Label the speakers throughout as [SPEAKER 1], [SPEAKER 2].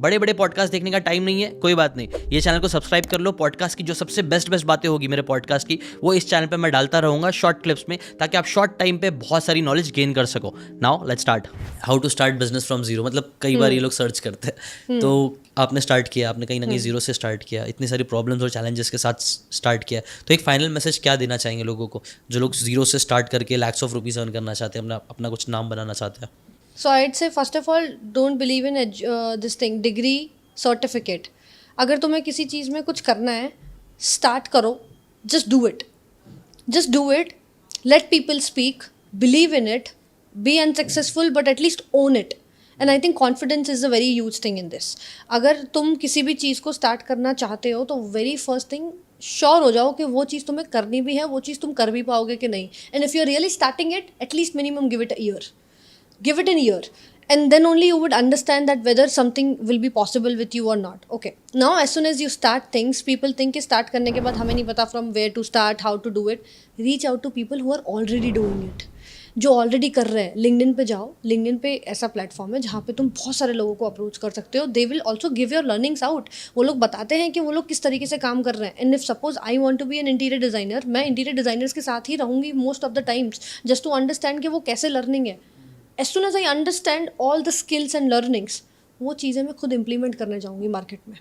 [SPEAKER 1] बड़े बड़े पॉडकास्ट देखने का टाइम नहीं है, कोई बात नहीं, ये चैनल को सब्सक्राइब कर लो। पॉडकास्ट की जो सबसे बेस्ट बातें होगी मेरे पॉडकास्ट की, वो इस चैनल पे मैं डालता रहूँगा शॉर्ट क्लिप्स में, ताकि आप शॉर्ट टाइम पे बहुत सारी नॉलेज गेन कर सको। Now let's start. How to start business from zero, मतलब कई बार ये लोग सर्च करते हैं, तो आपने स्टार्ट किया, आपने कहीं ना कहीं जीरो से स्टार्ट किया, इतनी सारी प्रॉब्लम्स और चैलेंजेस के साथ स्टार्ट किया, तो एक फाइनल मैसेज क्या देना चाहेंगे लोगों को जो लोग जीरो से स्टार्ट करके लैक्स ऑफ रुपीज़ अर्न करना चाहते हैं, अपना कुछ नाम बनाना चाहते हैं?
[SPEAKER 2] So I'd say first of all, don't believe in this thing, degree, certificate. अगर तुम्हें किसी चीज़ में कुछ करना है, start करो, just do it. Just do it, let people speak, believe in it, be unsuccessful but at least own it. And I think confidence is a very huge thing in this. अगर तुम किसी भी चीज़ को start करना चाहते हो तो very first thing sure हो जाओ कि वो चीज़ तुम्हें करनी भी है, वो चीज़ तुम कर भी पाओगे कि नहीं. And if you're really starting it, at least minimum give it a year. Give it a year, and then only you would understand that whether something will be possible with you or not. Okay, now as soon as you start things, people think कि start करने के बाद हमें नहीं पता from where to start, how to do it. Reach out to people who are already doing it, जो already कर रहे हैं. लिंक्डइन पे जाओ. लिंक्डइन पे ऐसा प्लेटफॉर्म है जहाँ पे तुम बहुत सारे लोगों को अप्रोच कर सकते हो. They will also give your learnings out. वो लोग बताते हैं कि वो लोग किस तरीके से काम कर रहे हैं. And if suppose I want to be an interior designer, मैं इंटीरियर डिज़ाइनर्स के साथ ही रहूँगी most of the times, just to understand कि वो कैसे लर्निंग है. As soon as I understand all the skills and learnings, वो चीज़ें मैं खुद इम्प्लीमेंट करने जाऊँगी मार्केट में.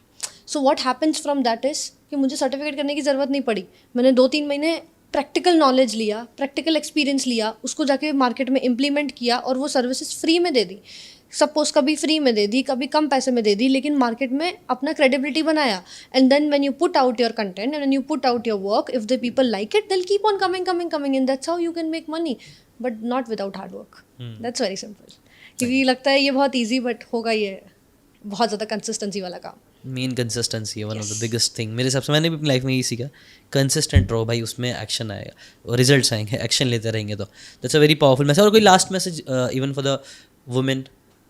[SPEAKER 2] So what happens from that is कि मुझे सर्टिफिकेट करने की ज़रूरत नहीं पड़ी. मैंने 2-3 महीने प्रैक्टिकल नॉलेज लिया, प्रैक्टिकल एक्सपीरियंस लिया, उसको जाके मार्केट में इम्प्लीमेंट किया और वो सर्विसेज फ्री में दे दी. सपोज कभी फ्री में दे दी, कभी कम पैसे में दे दी, लेकिन मार्केट में अपना क्रेडिबिलिटी बनाया. And then when you put out your content and when you put out your work, if the people like it, they will keep on coming and that's how you can make money, but not without hard work. That's very simple. क्योंकि लगता है ये बहुत easy, but होगा ये बहुत ज़्यादा consistency वाला काम.
[SPEAKER 1] मेन कंसिस्टेंसी है one of the biggest thing मेरे हिसाब से. मैंने भी अपनी लाइफ में यही सीखा, कंसिस्टेंट रहो भाई, उसमें एक्शन आएगा और रिजल्ट्स आएंगे, एक्शन लेते रहेंगे. तो that's a very powerful message. और कोई last message even for the women,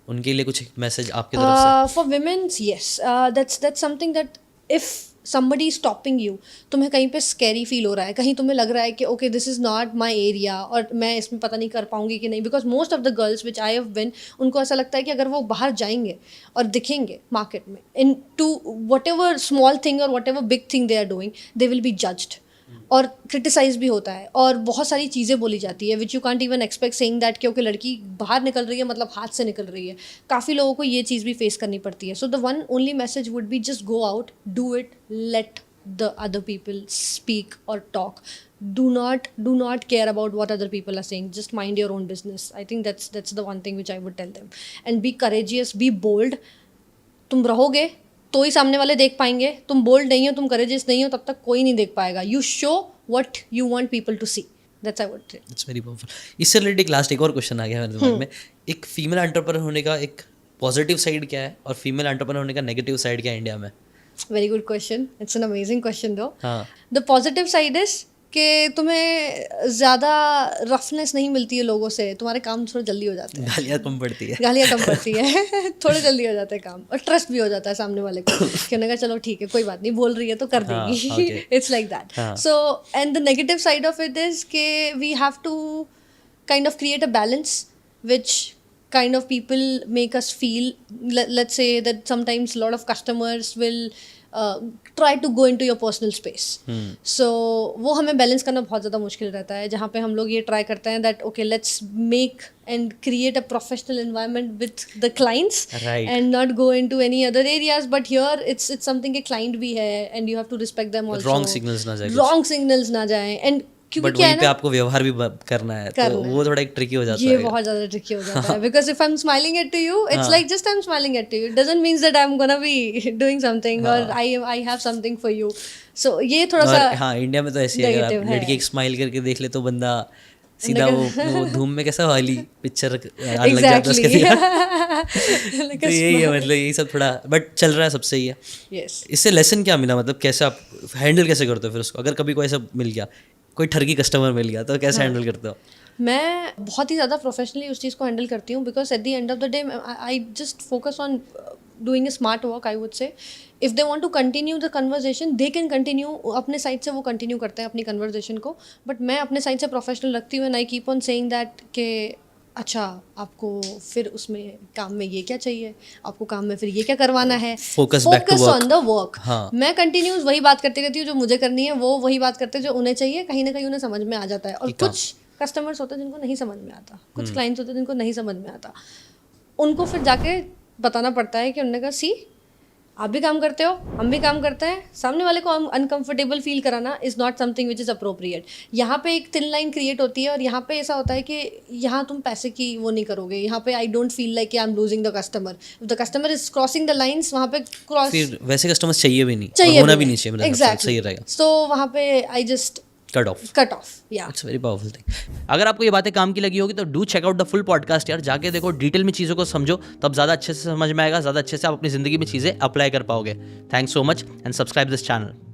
[SPEAKER 1] उनके लिए कुछ मैसेज आपकी तरफ से?
[SPEAKER 2] For women's, yes, that's something that if somebody is stopping you, तुम्हें कहीं पे स्कैरी फील हो रहा है, कहीं तुम्हें लग रहा है कि okay this is not my area और मैं इसमें पता नहीं कर पाऊंगी कि नहीं. Because most of the girls which I have been, उनको ऐसा लगता है कि अगर वो बाहर जाएंगे और दिखेंगे मार्केट में into whatever small thing और whatever big thing they are doing, they will be judged और क्रिटिसाइज भी होता है और बहुत सारी चीज़ें बोली जाती है which you can't even expect saying that कि ओके लड़की बाहर निकल रही है मतलब हाथ से निकल रही है. काफ़ी लोगों को ये चीज़ भी फेस करनी पड़ती है. So the one only message would be just go out, do it, let the other people speak और talk. Do not care about what other people are saying. Just mind your own business. I think that's the one thing which I would tell them. And be courageous, be bold. तुम रहोगे तो ही सामने वाले देख पाएंगे. तुम bold नहीं हो, तुम करेजियस नहीं हो, तब तक कोई नहीं देख पाएगा. You show what you want people to see. That's I would say.
[SPEAKER 1] It's very powerful. इससे रिलेटेड एक और क्वेश्चन आ गया मेरे दिमाग में. एक फीमेल एंटरप्रेन्योर होने का एक पॉजिटिव साइड क्या है और फीमेल एंटरप्रेन्योर होने का नेगेटिव साइड क्या है इंडिया में?
[SPEAKER 2] Very good question. It's an amazing question दो.
[SPEAKER 1] हाँ.
[SPEAKER 2] द पॉजिटिव साइड इज कि तुम्हें ज़्यादा रफनेस नहीं मिलती है लोगों से, तुम्हारे काम थोड़ा जल्दी हो जाते हैं.
[SPEAKER 1] गालियाँ कम पड़ती है.
[SPEAKER 2] गालियाँ कम पड़ती है थोड़े जल्दी हो जाते हैं काम, और ट्रस्ट भी हो जाता है सामने वाले को कि उन्होंने कहा चलो ठीक है कोई बात नहीं, बोल रही है तो कर देगी. It's like that. So and the negative side of it is कि we have to kind of create a balance which kind of people make us feel. Let's say that sometimes a lot of customers will try to go into your personal space. So वो हमें balance करना बहुत ज़्यादा मुश्किल रहता है, जहाँ पे हम लोग ये ट्राई करते हैं that okay let's make and create a professional environment with the clients,
[SPEAKER 1] right,
[SPEAKER 2] and not go into any other areas. But here it's something कि client भी है and you have to respect them also.
[SPEAKER 1] Wrong signals ना जाए.
[SPEAKER 2] And
[SPEAKER 1] but वहीं पे आपको व्यवहार भी करना है, तो वो थोड़ा एक ट्रिकी हो जाता है.
[SPEAKER 2] ये बहुत ज़्यादा ट्रिकी हो जाता है because if I am smiling at to you, it's like just I am smiling at to you, it doesn't means that I am gonna be doing something और I have something for you. So ये थोड़ा सा
[SPEAKER 1] हाँ India में तो ऐसे ही अगर आप लड़की एक स्माइल करके देख ले तो बंदा सीधा वो धूम में कैसा वाली पिक्चर लग जाता है उसके. तो यही है, मतलब यही सब थोड़ा बट चल रहा है, सबसे ही है. इससे लेसन क्या मिला, मतलब कैसे आप हैंडल कैसे करते हो फिर उसको, अगर कभी कोई ऐसा मिल गया, कोई ठरकी कस्टमर मिल गया, तो कैसे हैंडल करते हो?
[SPEAKER 2] मैं बहुत ही ज़्यादा प्रोफेशनली उस चीज़ को हैंडल करती हूँ because at the end of the day I just focus on doing a smart work. I would say if they want to continue the conversation they can continue, अपने साइड से वो continue करते हैं अपनी conversation को, but मैं अपने side से प्रोफेशनल रखती हूँ. And I keep on saying that के अच्छा आपको फिर उसमें काम में ये क्या चाहिए, आपको काम में फिर ये क्या करवाना है,
[SPEAKER 1] Focus back to work.
[SPEAKER 2] On the work.
[SPEAKER 1] हाँ।
[SPEAKER 2] मैं कंटिन्यूस वही बात करती रहती हूँ जो मुझे करनी है, वो वही बात करते हैं जो उन्हें चाहिए, कहीं ना कहीं उन्हें समझ में आ जाता है। और
[SPEAKER 1] कि
[SPEAKER 2] कुछ कस्टमर्स होते हैं जिनको नहीं समझ में आता, कुछ क्लाइंट्स होते हैं जिनको नहीं समझ में आता, उनको फिर जाके बताना पड़ता है कि उन्होंने कहा सी आप भी काम करते हो, हम भी काम करते हैं, सामने वाले को अनकंफर्टेबल फील कराना is not something which is appropriate. यहाँ पे एक थिन लाइन क्रिएट होती है और यहाँ पे ऐसा होता है कि यहाँ तुम पैसे की वो नहीं करोगे, यहाँ पे I don't feel like I am losing the customer, if the customer is crossing the lines, वहाँ पे क्रॉस
[SPEAKER 1] फिर वैसे कस्टमर्स चाहिए भी नहीं,
[SPEAKER 2] चाहिए
[SPEAKER 1] और होना भी नहीं चाहिए, मेरे हिसाब से सही
[SPEAKER 2] एग्जैक्टली।
[SPEAKER 1] रहेगा।
[SPEAKER 2] सो वहाँ पे I just
[SPEAKER 1] cut off.
[SPEAKER 2] Cut off. या
[SPEAKER 1] इट्स वेरी पावरफुल थिंग। अगर आपको ये बातें काम की लगी होगी तो do check out the full podcast यार, जाके देखो, डिटेल में चीज़ों को समझो, तब ज़्यादा अच्छे से समझ में आएगा, ज़्यादा अच्छे से आप अपनी ज़िंदगी में चीज़ें अप्लाई कर पाओगे। Thanks so much and subscribe this channel.